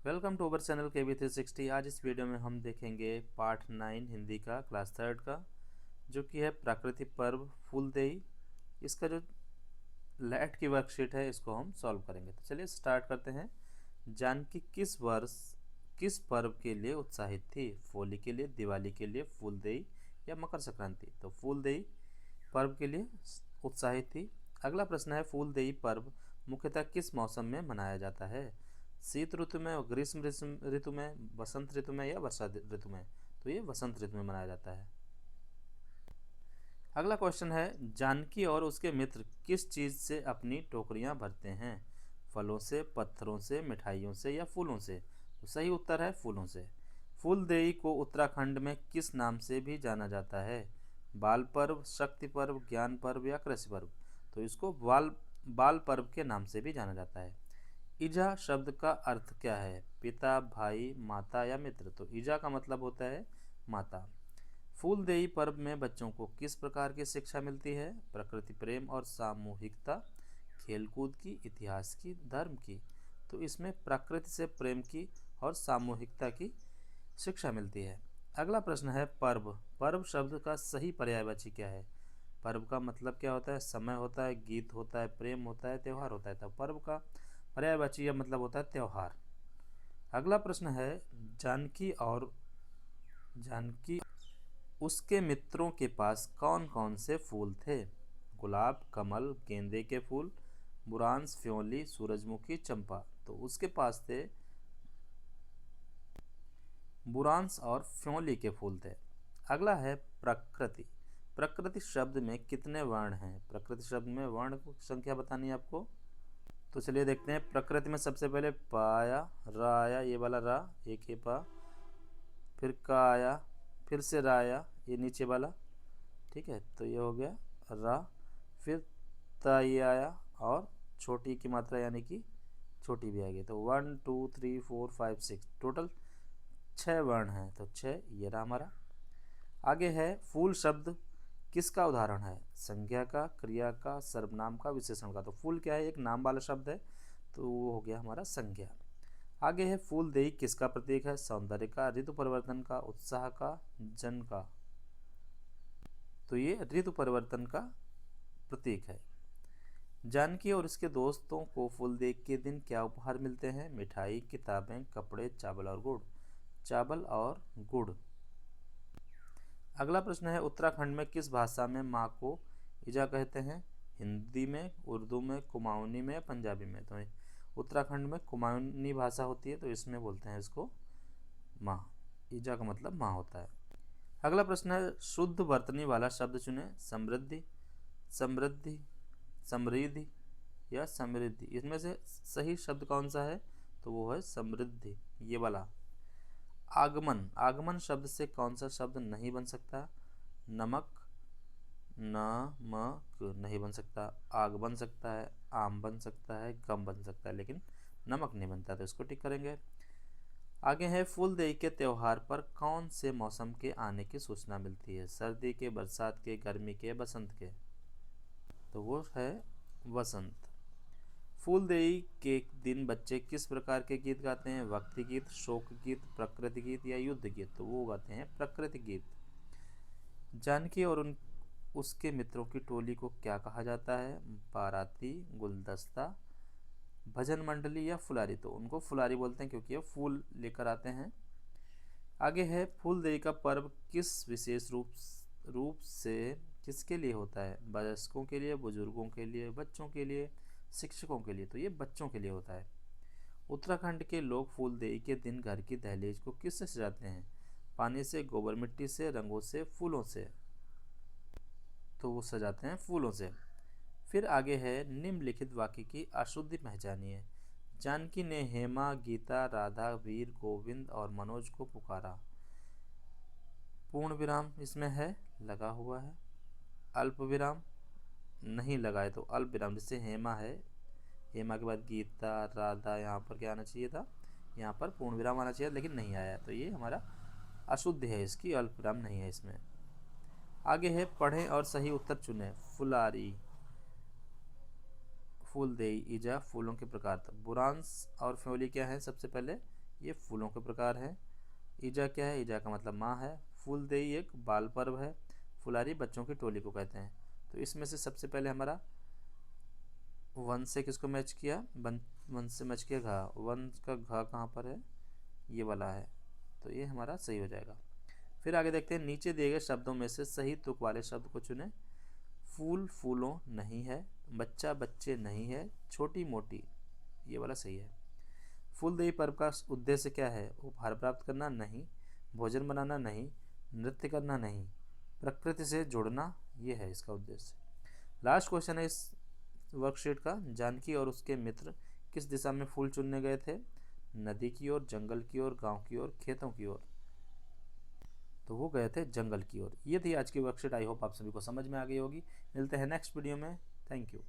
Welcome to our channel KB360। आज इस video में हम देखेंगे पार्ट 9 हिंदी का क्लास 3 का, जो कि है प्राकृतिक पर्व फूलदेई। इसका जो लैट की वर्कशीट है इसको हम सॉल्व करेंगे। तो चलिए स्टार्ट करते हैं। जानकी किस वर्ष किस पर्व के लिए उत्साहित थी? होली के लिए, दिवाली के लिए, फूलदेई या मकर संक्रांति? तो फूलदेई पर्व के लिए उत्साहित थी। अगला प्रश्न है, फूलदेई पर्व मुख्यतः किस मौसम में मनाया जाता है? शीत ऋतु में, ग्रीष्म ऋतु में, बसंत ऋतु में या वर्षा ऋतु में? तो ये वसंत ऋतु में मनाया जाता है। अगला क्वेश्चन है, जानकी और उसके मित्र किस चीज़ से अपनी टोकरियां भरते हैं? फलों से, पत्थरों से, मिठाइयों से या फूलों से? तो सही उत्तर है फूलों से। फूलदेई को उत्तराखंड में किस नाम से भी जाना जाता है? बाल पर्व, शक्ति पर्व, ज्ञान पर्व या कृषि पर्व? तो इसको बाल पर्व के नाम से भी जाना जाता है। ईजा शब्द का अर्थ क्या है? पिता, भाई, माता या मित्र? तो ईजा का मतलब होता है माता। फूलदेई पर्व में बच्चों को किस प्रकार की शिक्षा मिलती है? प्रकृति प्रेम और सामूहिकता, खेलकूद की, इतिहास की, धर्म की? तो इसमें प्रकृति से प्रेम की और सामूहिकता की शिक्षा मिलती है। अगला प्रश्न है, पर्व। पर्व शब्द का सही पर्यायवाची क्या है? पर्व का मतलब क्या होता है? समय होता है, गीत होता है, प्रेम होता है, त्यौहार होता है। तो पर्व का पर्यायवाची यह मतलब होता है त्यौहार। अगला प्रश्न है, जानकी उसके मित्रों के पास कौन कौन से फूल थे? गुलाब, कमल, गेंदे के फूल, बुरांस, फ्योली, सूरजमुखी, चंपा? तो उसके पास थे बुरांस और फ्योली के फूल थे। अगला है प्रकृति। प्रकृति शब्द में कितने वर्ण हैं? प्रकृति शब्द में वर्ण की संख्या बतानी है आपको। तो चलिए देखते हैं। प्रकृति में सबसे पहले पा आया, रा आया, ये वाला रा, एक ही पा, फिर का आया, फिर से रा आया, ये नीचे वाला, ठीक है, तो ये हो गया रा, फिर ता ये आया और छोटी की मात्रा यानी कि छोटी भी आएगी। तो 1 2 3 4 5 6 टोटल 6 वर्ण हैं। तो 6 ये रहा हमारा। आगे है, फूल शब्द किसका उदाहरण है? संज्ञा का, क्रिया का, सर्वनाम का, विशेषण का? तो फूल क्या है? एक नाम वाला शब्द है, तो वो हो गया हमारा संज्ञा। आगे है, फूलदेई किसका प्रतीक है? सौंदर्य का, ऋतु परिवर्तन का, उत्साह का, जन का? तो ये ऋतु परिवर्तन का प्रतीक है। जानकी और उसके दोस्तों को फूलदेई के दिन क्या उपहार मिलते हैं? मिठाई, किताबें, कपड़े, चावल और गुड़? चावल और गुड़। अगला प्रश्न है, उत्तराखंड में किस भाषा में माँ को ईजा कहते हैं? हिंदी में, उर्दू में, कुमाऊनी में या पंजाबी में? तो उत्तराखंड में कुमाऊनी भाषा होती है, तो इसमें बोलते हैं इसको माँ। ईजा का मतलब माँ होता है। अगला प्रश्न है, शुद्ध वर्तनी वाला शब्द चुने। समृद्धि, समृद्धि, समृद्धि या समृद्धि? इसमें से सही शब्द कौन सा है? तो वो है समृद्धि, ये वाला। आगमन, आगमन शब्द से कौन सा शब्द नहीं बन सकता? नमक, नमक नहीं बन सकता। आग बन सकता है, आम बन सकता है, गम बन सकता है, लेकिन नमक नहीं बनता, तो इसको टिक करेंगे। आगे है, फूलदेई के त्यौहार पर कौन से मौसम के आने की सूचना मिलती है? सर्दी के, बरसात के, गर्मी के, बसंत के? तो वो है वसंत। फूलदेई के दिन बच्चे किस प्रकार के गीत गाते हैं? भक्ति गीत, शोक गीत, प्रकृति गीत या युद्ध गीत? तो वो गाते हैं प्रकृति गीत। जानकी और उसके मित्रों की टोली को क्या कहा जाता है? बाराती, गुलदस्ता, भजन मंडली या फुलारी? तो उनको फुलारी बोलते हैं क्योंकि ये फूल लेकर आते हैं। आगे है, फूलदेई का पर्व किस विशेष रूप से किसके लिए होता है? वयस्कों के लिए, बुजुर्गों के लिए, बच्चों के लिए, शिक्षकों के लिए? तो ये बच्चों के लिए होता है। उत्तराखंड के लोग फूलदेई के दिन घर की दहलीज को किससे सजाते हैं? पानी से, गोबर मिट्टी से, रंगों से, फूलों से? तो वो सजाते हैं फूलों से। फिर आगे है, निम्नलिखित वाक्य की अशुद्धि पहचानिए। जानकी ने हेमा, गीता, राधा, वीर, गोविंद और मनोज को पुकारा। पूर्ण विराम इसमें है, लगा हुआ है। अल्प विराम नहीं लगा है, तो अल्प विराम, जैसे हेमा है, हेमा के बाद गीता, राधा, यहाँ पर क्या आना चाहिए था? यहाँ पर पूर्ण विराम आना चाहिए, लेकिन नहीं आया, तो ये हमारा अशुद्ध है, इसकी अल्प विराम नहीं है इसमें। आगे है, पढ़ें और सही उत्तर चुनें। फुलारी, फूलदेई, ईजा, फूलों के प्रकार। बुरांस और फ्योली क्या है? सबसे पहले ये फूलों के प्रकार हैं। ईजा क्या है? ईजा का मतलब माँ है। फूलदेई एक बाल पर्व है। फुलारी बच्चों की टोली को कहते हैं। तो इसमें से सबसे पहले हमारा वन से किसको मैच किया? वन से मैच किया घा। वन का घा कहाँ पर है? ये वाला है। तो ये हमारा सही हो जाएगा। फिर आगे देखते हैं, नीचे दिए गए शब्दों में से सही तुक वाले शब्द को चुनें। फूल फूलों नहीं है, बच्चा बच्चे नहीं है, छोटी मोटी, ये वाला सही है। फूलदेई पर्व का उद्देश्य क्या है? उपहार प्राप्त करना नहीं, भोजन बनाना नहीं, नृत्य करना नहीं, प्रकृति से जुड़ना, ये है इसका उद्देश्य। लास्ट क्वेश्चन है इस वर्कशीट का, जानकी और उसके मित्र किस दिशा में फूल चुनने गए थे? नदी की ओर, जंगल की ओर, गांव की ओर, खेतों की ओर। तो वो गए थे जंगल की ओर। ये थी आज की वर्कशीट। आई होप आप सभी को समझ में आ गई होगी। मिलते हैं नेक्स्ट वीडियो में। Thank you.